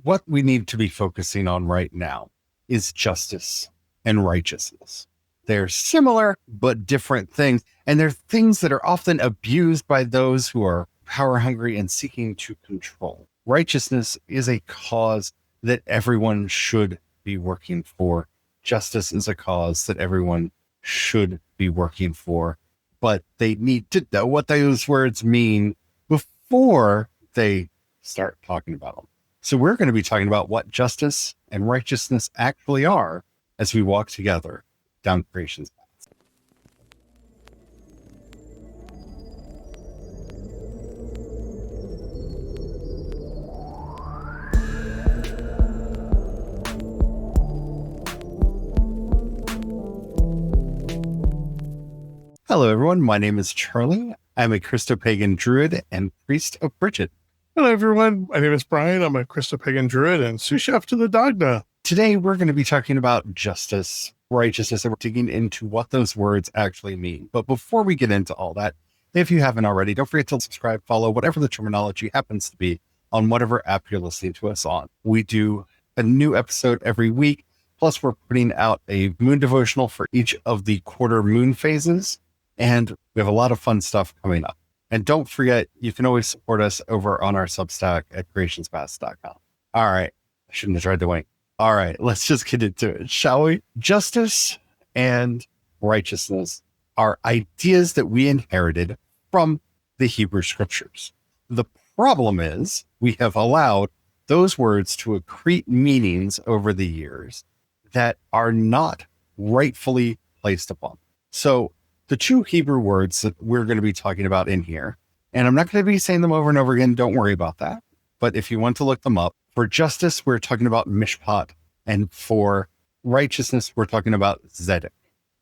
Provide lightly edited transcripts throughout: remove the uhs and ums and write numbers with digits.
what we need to be focusing on right now is justice and righteousness. They're similar, but different things. And they're things that are often abused by those who are power hungry and seeking to control. Righteousness is a cause that everyone should be working for. Justice is a cause that everyone should be working for, but they need to know what those words mean before they start talking about them. So we're going to be talking about what justice and righteousness actually are as we walk together down Creation's Paths. Hello, everyone. My name is Charlie. I'm a Christopagan druid and priest of Bridget. Hello, everyone. My name is Brian. I'm a Christopagan druid and sous chef to the Dogna. Today, we're going to be talking about justice, righteousness, and we're digging into what those words actually mean. But before we get into all that, if you haven't already, don't forget to subscribe, follow, whatever the terminology happens to be on whatever app you're listening to us on. We do a new episode every week. Plus, we're putting out a moon devotional for each of the quarter moon phases. And we have a lot of fun stuff coming up. And don't forget, you can always support us over on our Substack at CreationsPaths.com. All right. I shouldn't have tried to wait. All right. Let's just get into it, shall we? Justice and righteousness are ideas that we inherited from the Hebrew scriptures. The problem is we have allowed those words to accrete meanings over the years that are not rightfully placed upon. So the two Hebrew words that we're going to be talking about in here, and I'm not going to be saying them over and over again. Don't worry about that. But if you want to look them up, for justice, we're talking about Mishpat. And for righteousness, we're talking about Tzedeq.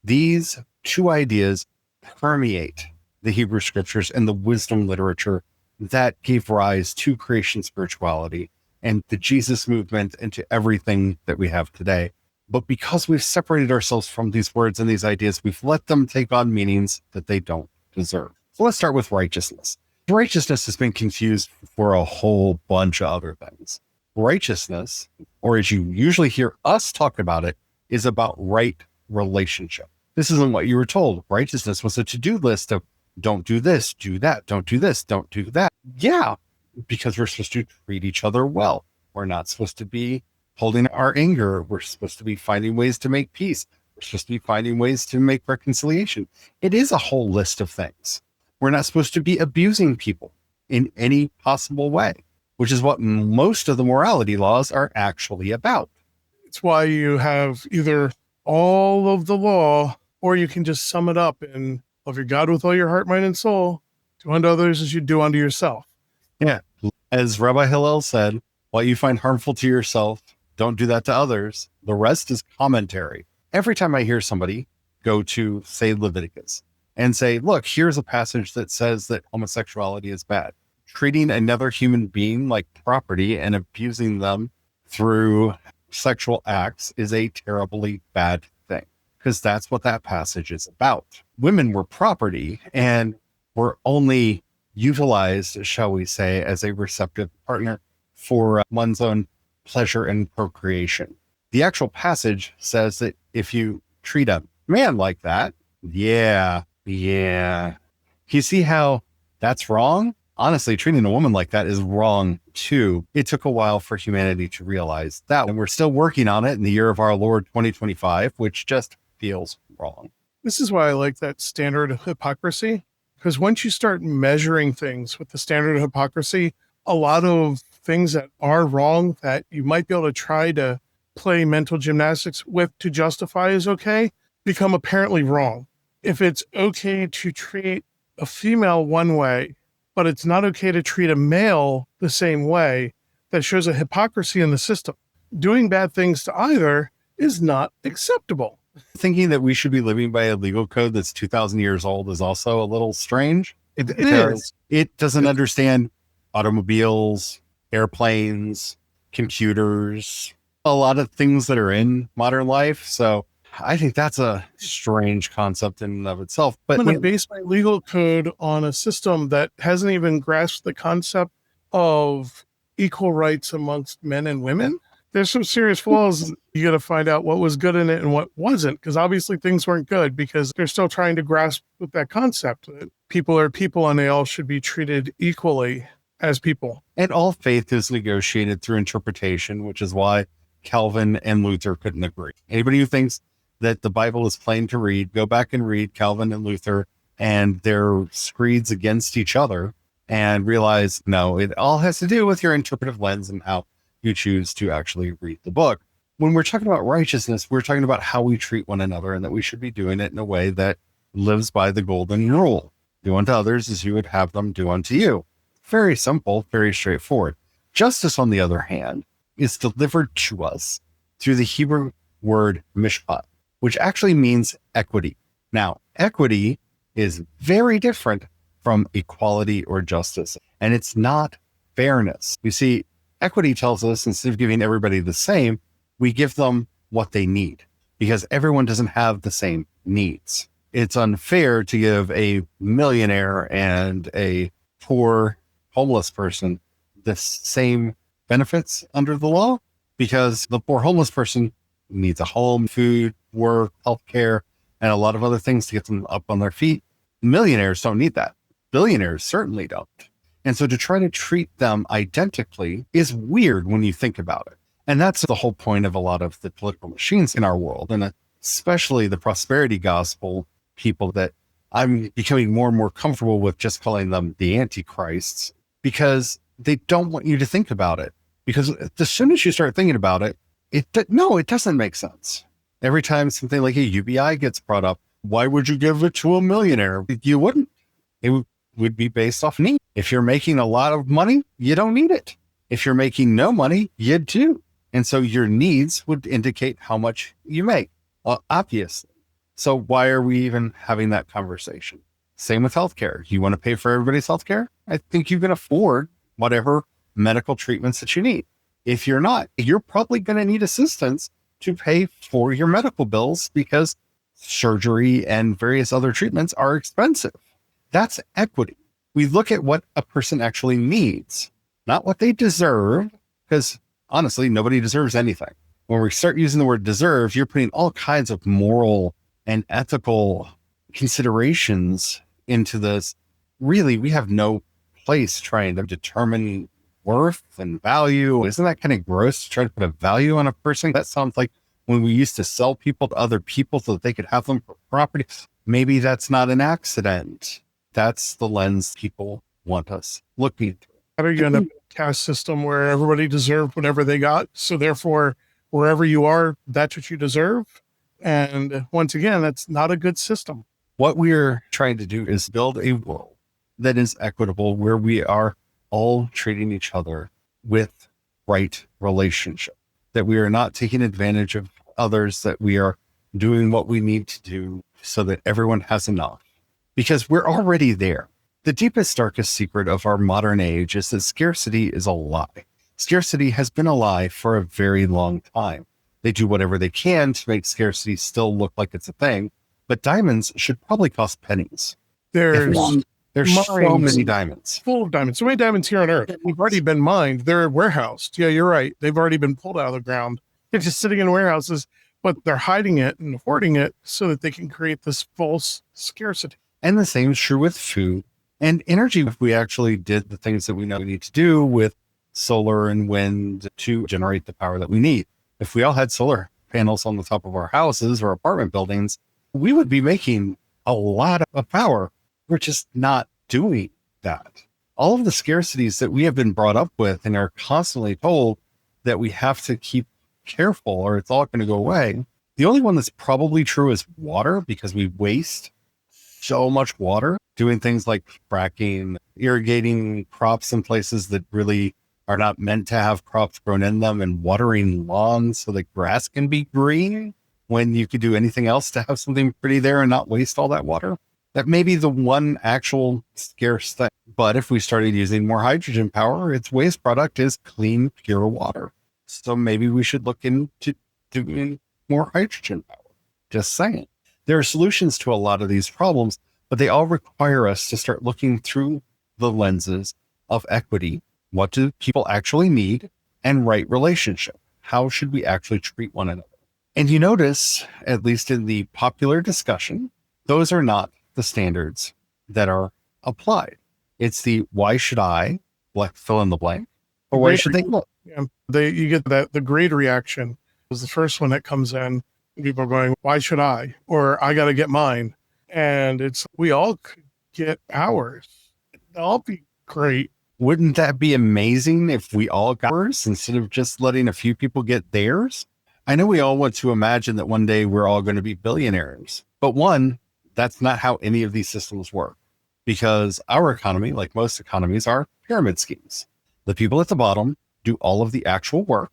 These two ideas permeate the Hebrew scriptures and the wisdom literature that gave rise to creation spirituality and the Jesus movement and to everything that we have today. But because we've separated ourselves from these words and these ideas, we've let them take on meanings that they don't deserve. So let's start with righteousness. Righteousness has been confused for a whole bunch of other things. Righteousness, or as you usually hear us talk about it, is about right relationship. This isn't what you were told. Righteousness was a to-do list of don't do this, do that, don't do this, don't do that. Yeah, because we're supposed to treat each other well. We're not supposed to be holding our anger. We're supposed to be finding ways to make peace. We're supposed to be finding ways to make reconciliation. It is a whole list of things. We're not supposed to be abusing people in any possible way, which is what most of the morality laws are actually about. It's why you have either all of the law, or you can just sum it up in love your God with all your heart, mind, and soul. Do unto others as you do unto yourself. Yeah. As Rabbi Hillel said, what you find harmful to yourself, don't do that to others. The rest is commentary. Every time I hear somebody go to, say, Leviticus and say, look, here's a passage that says that homosexuality is bad. Treating another human being like property and abusing them through sexual acts is a terribly bad thing, because that's what that passage is about. Women were property and were only utilized, shall we say, as a receptive partner for one's own pleasure and procreation. The actual passage says that if you treat a man like that, yeah. You see how that's wrong? Honestly, treating a woman like that is wrong too. It took a while for humanity to realize that, and we're still working on it in the year of our Lord 2025, which just feels wrong. This is why I like that standard of hypocrisy, because once you start measuring things with the standard of hypocrisy, a lot of things that are wrong that you might be able to try to play mental gymnastics with to justify as okay, become apparently wrong. If it's okay to treat a female one way, but it's not okay to treat a male the same way, that shows a hypocrisy in the system. Doing bad things to either is not acceptable. Thinking that we should be living by a legal code that's 2,000 years old is also a little strange. It is. It doesn't understand automobiles, airplanes, computers, a lot of things that are in modern life. So I think that's a strange concept in and of itself. But I'm going to base my legal code on a system that hasn't even grasped the concept of equal rights amongst men and women. There's some serious flaws. You got to find out what was good in it and what wasn't, because obviously things weren't good because they're still trying to grasp with that concept that people are people and they all should be treated equally as people. And all faith is negotiated through interpretation, which is why Calvin and Luther couldn't agree. Anybody who thinks that the Bible is plain to read, go back and read Calvin and Luther and their screeds against each other and realize, no, it all has to do with your interpretive lens and how you choose to actually read the book. When we're talking about righteousness, we're talking about how we treat one another and that we should be doing it in a way that lives by the golden rule. Do unto others as you would have them do unto you. Very simple, very straightforward. Justice, on the other hand, is delivered to us through the Hebrew word mishpat, which actually means equity. Now, equity is very different from equality or justice, and it's not fairness. You see, equity tells us instead of giving everybody the same, we give them what they need because everyone doesn't have the same needs. It's unfair to give a millionaire and a poor homeless person the same benefits under the law because the poor homeless person needs a home, food, work, healthcare, and a lot of other things to get them up on their feet. Millionaires don't need that. Billionaires certainly don't. And so to try to treat them identically is weird when you think about it. And that's the whole point of a lot of the political machines in our world, and especially the prosperity gospel people that I'm becoming more and more comfortable with just calling them the antichrists because they don't want you to think about it. Because as soon as you start thinking about it, it doesn't make sense. Every time something like a UBI gets brought up, why would you give it to a millionaire? You wouldn't. It would be based off need. If you're making a lot of money, you don't need it. If you're making no money, you do. And so your needs would indicate how much you make, obviously. So why are we even having that conversation? Same with healthcare. You want to pay for everybody's healthcare? I think you can afford whatever medical treatments that you need. If you're not, you're probably going to need assistance to pay for your medical bills because surgery and various other treatments are expensive. That's equity. We look at what a person actually needs, not what they deserve, because honestly, nobody deserves anything. When we start using the word deserve, you're putting all kinds of moral and ethical considerations into this. Really, we have no place trying to determine worth and value. Isn't that kind of gross to try to put a value on a person? That sounds like when we used to sell people to other people so that they could have them for property. Maybe that's not an accident. That's the lens people want us looking through. How are you end up in a caste system where everybody deserved whatever they got? So therefore, wherever you are, that's what you deserve. And once again, that's not a good system. What we're trying to do is build a world that is equitable, where we are all treating each other with right relationship, that we are not taking advantage of others, that we are doing what we need to do so that everyone has enough, because we're already there. The deepest, darkest secret of our modern age is that scarcity is a lie. Scarcity has been a lie for a very long time. They do whatever they can to make scarcity still look like it's a thing, but diamonds should probably cost pennies. There's so many diamonds. Full of diamonds. So many diamonds here on Earth. They've already been mined. They're warehoused. Yeah, you're right. They've already been pulled out of the ground. They're just sitting in warehouses, but they're hiding it and hoarding it so that they can create this false scarcity. And the same is true with food and energy. If we actually did the things that we know we need to do with solar and wind to generate the power that we need. If we all had solar panels on the top of our houses or apartment buildings, we would be making a lot of power. We're just not doing that. All of the scarcities that we have been brought up with and are constantly told that we have to keep careful or it's all going to go away. The only one that's probably true is water, because we waste so much water doing things like fracking, irrigating crops in places that really are not meant to have crops grown in them, and watering lawns so that grass can be green when you could do anything else to have something pretty there and not waste all that water. That may be the one actual scarce thing. But if we started using more hydrogen power, its waste product is clean, pure water. So maybe we should look into doing more hydrogen power. Just saying. There are solutions to a lot of these problems, but they all require us to start looking through the lenses of equity What do people actually need? And right relationship. How should we actually treat one another? And you notice, at least in the popular discussion, those are not the standards that are applied. It's the why should I fill in the blank, or why should they look? Yeah, you get the grade reaction was the first one that comes in. People are going, why should I? Or I got to get mine. And it's, we all could get ours. It'll all be great. Wouldn't that be amazing if we all got ours instead of just letting a few people get theirs? I know we all want to imagine that one day we're all going to be billionaires, but one, that's not how any of these systems work, because our economy, like most economies, are pyramid schemes. The people at the bottom do all of the actual work.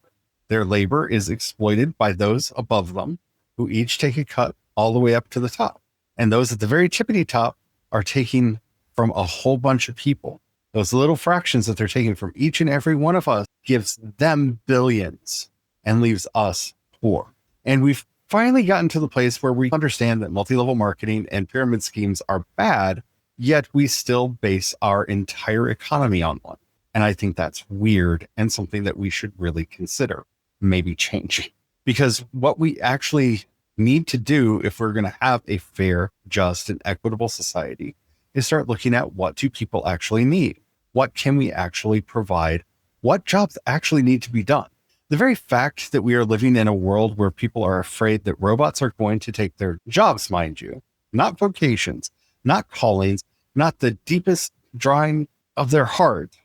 Their labor is exploited by those above them, who each take a cut all the way up to the top. And those at the very tippity top are taking from a whole bunch of people. Those little fractions that they're taking from each and every one of us gives them billions and leaves us poor. And we've finally gotten to the place where we understand that multi-level marketing and pyramid schemes are bad, yet we still base our entire economy on one. And I think that's weird and something that we should really consider maybe changing. Because what we actually need to do if we're going to have a fair, just, and equitable society is start looking at what do people actually need? What can we actually provide? What jobs actually need to be done? The very fact that we are living in a world where people are afraid that robots are going to take their jobs, mind you, not vocations, not callings, not the deepest drawing of their heart,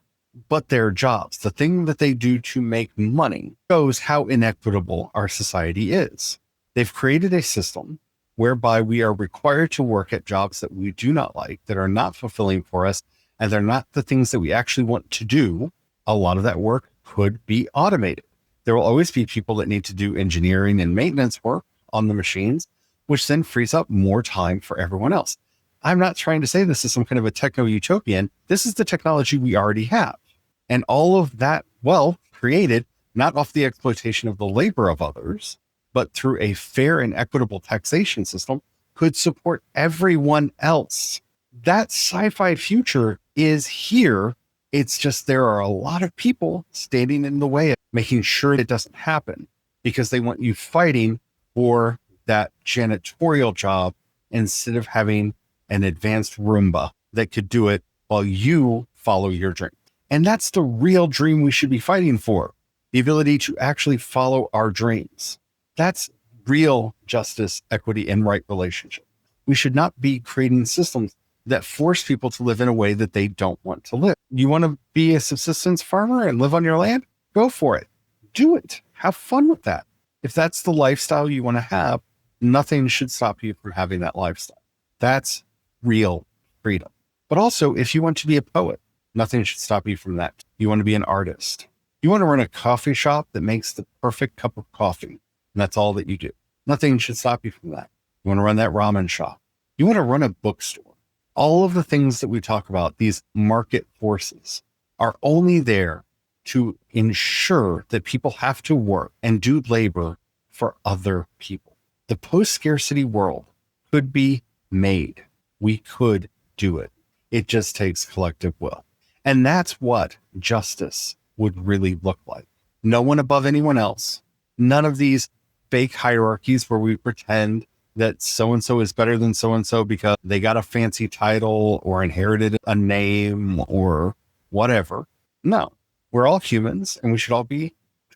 but their jobs, the thing that they do to make money, shows how inequitable our society is. They've created a system whereby we are required to work at jobs that we do not like, that are not fulfilling for us, and they're not the things that we actually want to do. A lot of that work could be automated. There will always be people that need to do engineering and maintenance work on the machines, which then frees up more time for everyone else. I'm not trying to say this is some kind of a techno-utopian. This is the technology we already have. And all of that wealth created not off the exploitation of the labor of others, but through a fair and equitable taxation system could support everyone else. That sci-fi future is here. It's just there are a lot of people standing in the way of making sure it doesn't happen because they want you fighting for that janitorial job instead of having an advanced Roomba that could do it while you follow your dream. And that's the real dream we should be fighting for, the ability to actually follow our dreams. That's real justice, equity, and right relationship. We should not be creating systems that force people to live in a way that they don't want to live. You want to be a subsistence farmer and live on your land? Go for it. Do it. Have fun with that. If that's the lifestyle you want to have, nothing should stop you from having that lifestyle. That's real freedom. But also, if you want to be a poet, nothing should stop you from that. You want to be an artist. You want to run a coffee shop that makes the perfect cup of coffee, and that's all that you do. Nothing should stop you from that. You want to run that ramen shop. You want to run a bookstore. All of the things that we talk about, these market forces, are only there to ensure that people have to work and do labor for other people. The post-scarcity world could be made. We could do it. It just takes collective will. And that's what justice would really look like. No one above anyone else. None of these fake hierarchies where we pretend that so-and-so is better than so-and-so because they got a fancy title or inherited a name or whatever. No, we're all humans and we should all be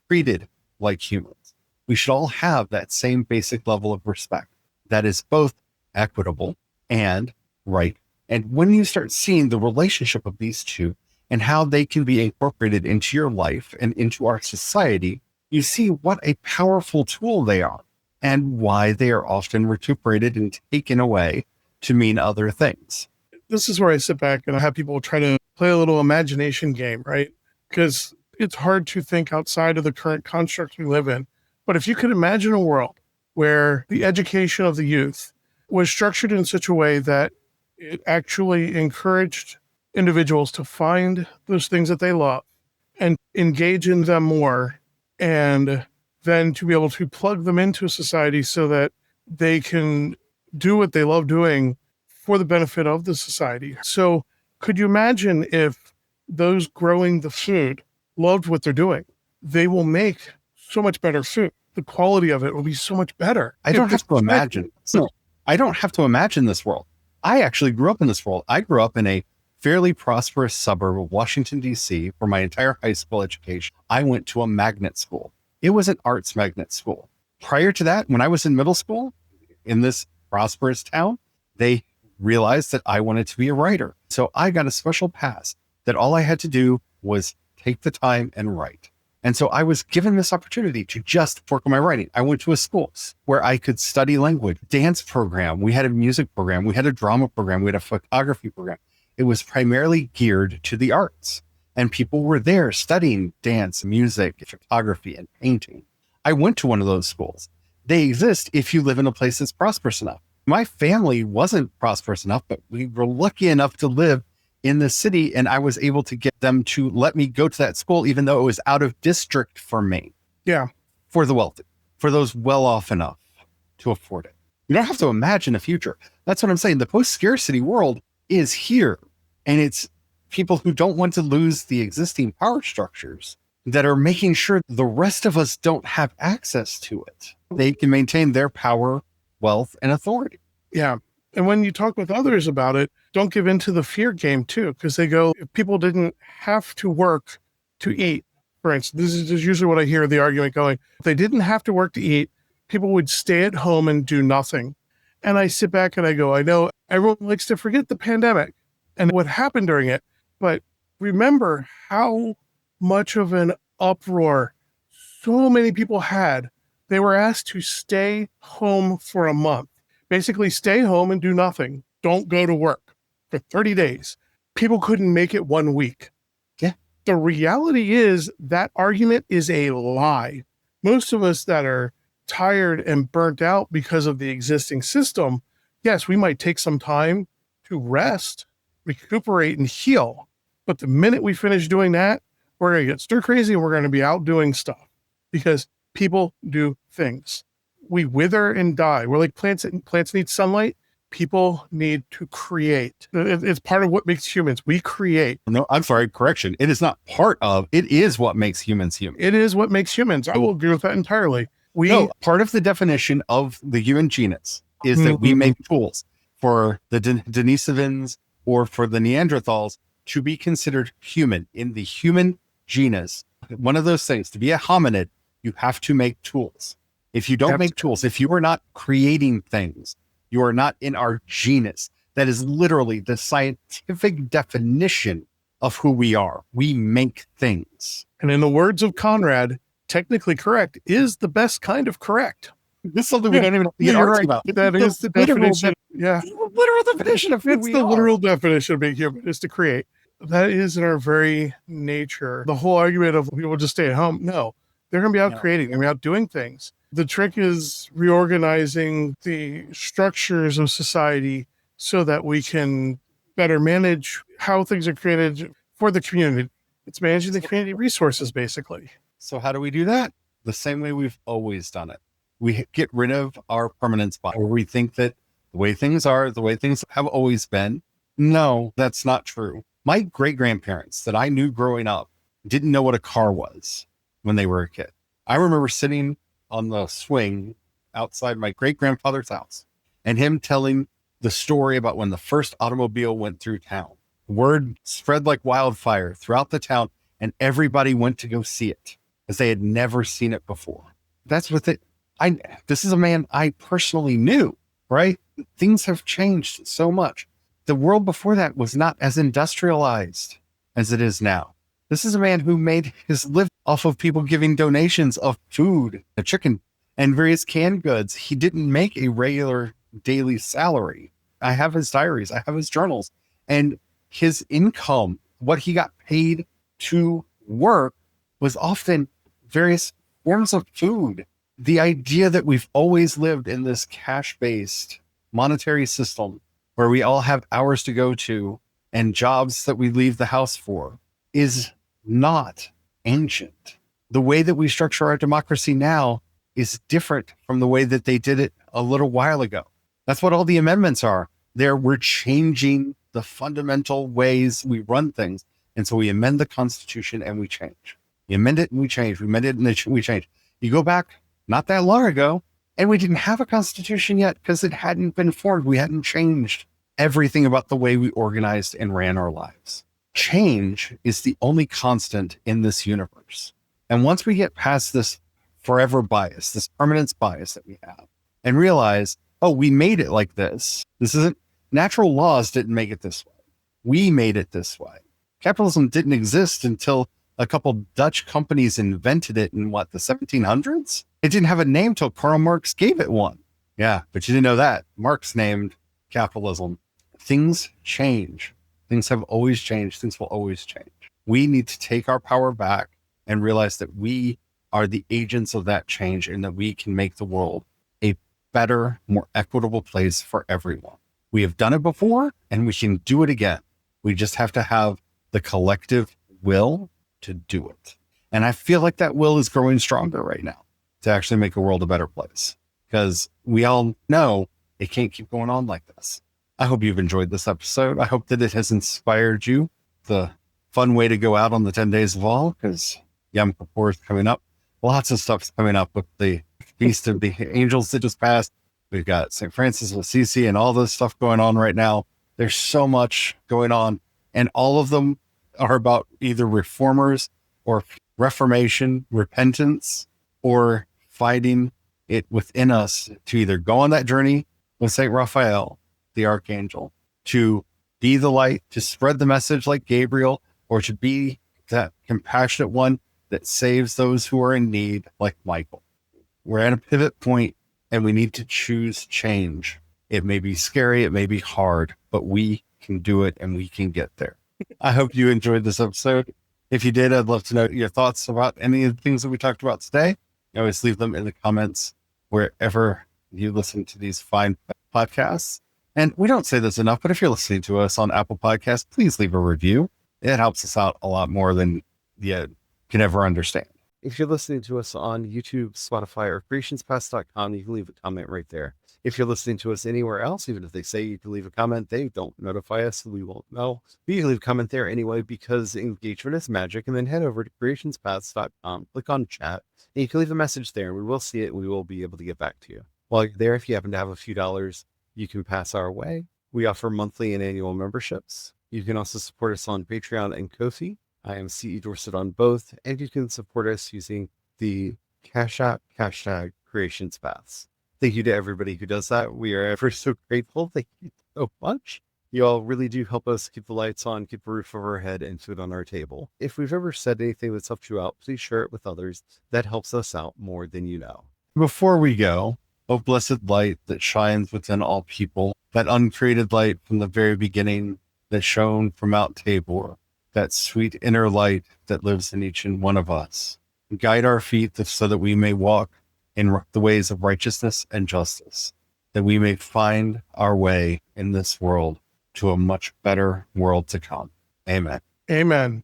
treated like humans. We should all have that same basic level of respect that is both equitable and right. And when you start seeing the relationship of these two and how they can be incorporated into your life and into our society, you see what a powerful tool they are and why they are often recuperated and taken away to mean other things. This is where I sit back and I have people try to play a little imagination game, right? Because it's hard to think outside of the current construct we live in. But if you could imagine a world where the education of the youth was structured in such a way that it actually encouraged individuals to find those things that they love and engage in them more, and then to be able to plug them into society so that they can do what they love doing for the benefit of the society. So could you imagine if those growing the food loved what they're doing. They will make so much better food. The quality of it will be so much better. I don't have to imagine. No, I don't have to imagine this world. I actually grew up in this world. I grew up in a fairly prosperous suburb of Washington, D.C. for my entire high school education. I went to a magnet school. It was an arts magnet school. Prior to that, when I was in middle school in this prosperous town, they realized that I wanted to be a writer. So I got a special pass that all I had to do was take the time and write. And so I was given this opportunity to just work on my writing. I went to a school where I could study language, dance program. We had a music program. We had a drama program. We had a photography program. It was primarily geared to the arts. And people were there studying dance, music, photography, and painting. I went to one of those schools. They exist if you live in a place that's prosperous enough. My family wasn't prosperous enough, but we were lucky enough to live in the city, and I was able to get them to let me go to that school, even though it was out of district for me. Yeah. For the wealthy, for those well off enough to afford it. You don't have to imagine a future. That's what I'm saying. The post-scarcity world is here, and it's people who don't want to lose the existing power structures that are making sure the rest of us don't have access to it. They can maintain their power, wealth, and authority. Yeah. And when you talk with others about it, don't give into the fear game too, because they go, if people didn't have to work to eat, for instance, this is usually what I hear the argument going, if they didn't have to work to eat, people would stay at home and do nothing. And I sit back and I go, I know everyone likes to forget the pandemic and what happened during it, but remember how much of an uproar so many people had. They were asked to stay home for a month. Basically, stay home and do nothing. Don't go to work for 30 days. People couldn't make it 1 week. Yeah. The reality is that argument is a lie. Most of us that are tired and burnt out because of the existing system, yes, we might take some time to rest, recuperate, and heal. But the minute we finish doing that, we're going to get stir crazy and we're going to be out doing stuff because people do things. We wither and die. We're like plants. Plants need sunlight. People need to create. It's part of what makes humans. We create. No, I'm sorry, correction. It is not part of, it is what makes humans human. It is what makes humans. I will agree with that entirely. No, part of the definition of the human genus is that we make tools for the Denisovans or for the Neanderthals to be considered human in the human genus. One of those things, to be a hominid, you have to make tools. If you don't make tools, if you are not creating things, you are not in our genus. That is literally the scientific definition of who we are. We make things. And in the words of Conrad, technically correct is the best kind of correct. This is something we don't even get argue about. That is the definition. Yeah. The literal definition of who we are. Literal definition of being human is to create. That is in our very nature. The whole argument of people just stay at home. No, they're going to be out creating. They're going to be out doing things. The trick is reorganizing the structures of society so that we can better manage how things are created for the community. It's managing the community resources, basically. So how do we do that? The same way we've always done it. We get rid of our permanent spot where we think that the way things are, the way things have always been. No, that's not true. My great-grandparents that I knew growing up didn't know what a car was when they were a kid. I remember sitting on the swing outside my great-grandfather's house and him telling the story about when the first automobile went through town. Word spread like wildfire throughout the town and everybody went to go see it as they had never seen it before. That's what this is a man I personally knew, right? Things have changed so much. The world before that was not as industrialized as it is now. This is a man who made his living off of people giving donations of food, a chicken, and various canned goods. He didn't make a regular daily salary. I have his diaries. I have his journals. And his income, what he got paid to work, was often various forms of food. The idea that we've always lived in this cash-based monetary system where we all have hours to go to and jobs that we leave the house for is not ancient. The way that we structure our democracy now is different from the way that they did it a little while ago. That's what all the amendments are. We're changing the fundamental ways we run things. And so we amend the Constitution and we change. We amend it and we change. We amend it and we change. You go back not that long ago, and we didn't have a Constitution yet because it hadn't been formed. We hadn't changed everything about the way we organized and ran our lives. Change is the only constant in this universe. And once we get past this forever bias, this permanence bias that we have, and realize, oh, we made it like this. This isn't, natural laws didn't make it this way. We made it this way. Capitalism didn't exist until a couple Dutch companies invented it in the 1700s? It didn't have a name till Karl Marx gave it one. Yeah, but you didn't know that. Marx named capitalism. Things change. Things have always changed. Things will always change. We need to take our power back and realize that we are the agents of that change and that we can make the world a better, more equitable place for everyone. We have done it before and we can do it again. We just have to have the collective will to do it. And I feel like that will is growing stronger right now to actually make the world a better place, because we all know it can't keep going on like this. I hope you've enjoyed this episode. I hope that it has inspired you. The fun way to go out on the 10 days of all, because Yom Kippur is coming up. Lots of stuff's coming up with the Feast of the Angels that just passed. We've got St. Francis of Assisi and all this stuff going on right now. There's so much going on, and all of them are about either reformers or reformation, repentance, or fighting it within us to either go on that journey with St. Raphael, the archangel, to be the light, to spread the message like Gabriel, or to be that compassionate one that saves those who are in need like Michael. We're at a pivot point and we need to choose change. It may be scary, it may be hard, but we can do it and we can get there. I hope you enjoyed this episode. If you did, I'd love to know your thoughts about any of the things that we talked about today. You always leave them in the comments wherever you listen to these fine podcasts. And we don't say this enough, but if you're listening to us on Apple Podcasts, please leave a review. It helps us out a lot more than you can ever understand. If you're listening to us on YouTube, Spotify, or CreationsPaths.com, you can leave a comment right there. If you're listening to us anywhere else, even if they say you can leave a comment, they don't notify us, so we won't know. But you can leave a comment there anyway, because engagement is magic. And then head over to CreationsPaths.com, click on chat, and you can leave a message there, and we will see it, and we will be able to get back to you. While you're there, if you happen to have a few dollars you can pass our way, we offer monthly and annual memberships. You can also support us on Patreon and Ko-fi. I am CE Dorset on both, and you can support us using the Cash App hashtag CreationsPaths. Thank you to everybody who does that. We are ever so grateful. Thank you so much. You all really do help us keep the lights on, keep a roof over our head, and food on our table. If we've ever said anything that's helped you out, please share it with others. That helps us out more than you know. Before we go, O blessed light that shines within all people, that uncreated light from the very beginning that shone from Mount Tabor, that sweet inner light that lives in each and one of us, guide our feet so that we may walk in the ways of righteousness and justice, that we may find our way in this world to a much better world to come. Amen. Amen.